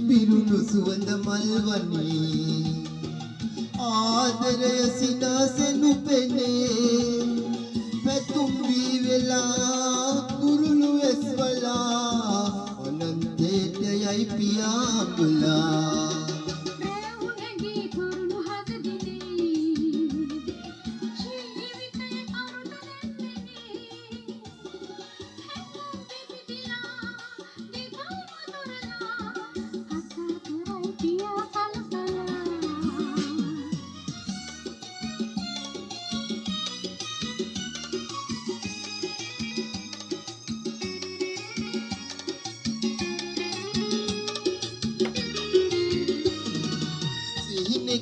පිරුණු සුවඳ මල්වනේ ආදරය සිනාසෙනු පෙනේ පැතුම් වී වෙලා කුරුළු එස්වලා අනන්තයට යයි පියාඹලා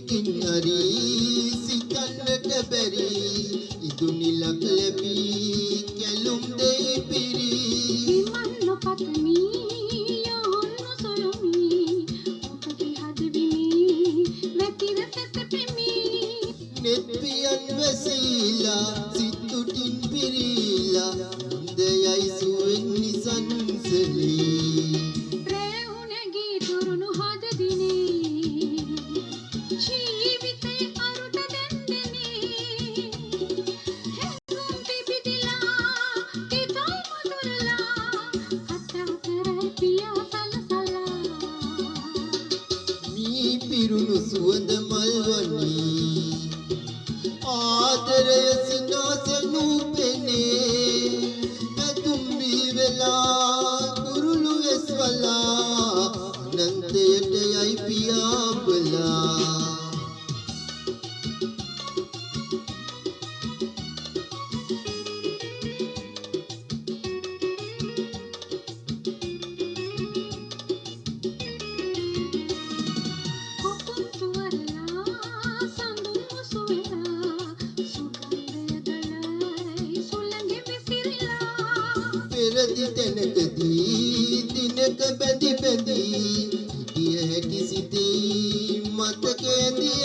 Kinnari sitanat beri idunilak lebi kelum dei piri imanno patni yonno solumi upaki hadvimi vetira tetepimi netpiyan vesila situtin pirila deyai suwen nisanseli preunegi turunu hadadine පිරුණු සුවඳ මල්වනේ ආදරය සිනාසෙනු පෙනේ පැතුම් වී වෙලා කුරුළු එස්වලා අනන්තයට යයි පියාඹලා පෙරදි තැනකදී දිනක බැඳි බැඳි හිටිය හැකි සිතේ මතකයේදී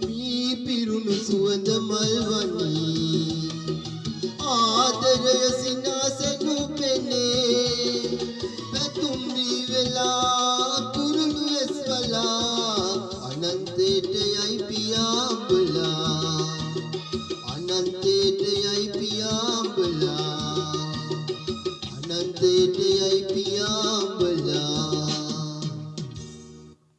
මේ පිරුණු සුවඳ මල්වනේ ආදරය සිනාසෙනු පෙනේ පැතුම් වී වෙලා කුරුළු එස්වලා අනන්තයට යයි පියාඹලා අනන්තයට යයි පියාඹලා අනන්තයට යයි පියා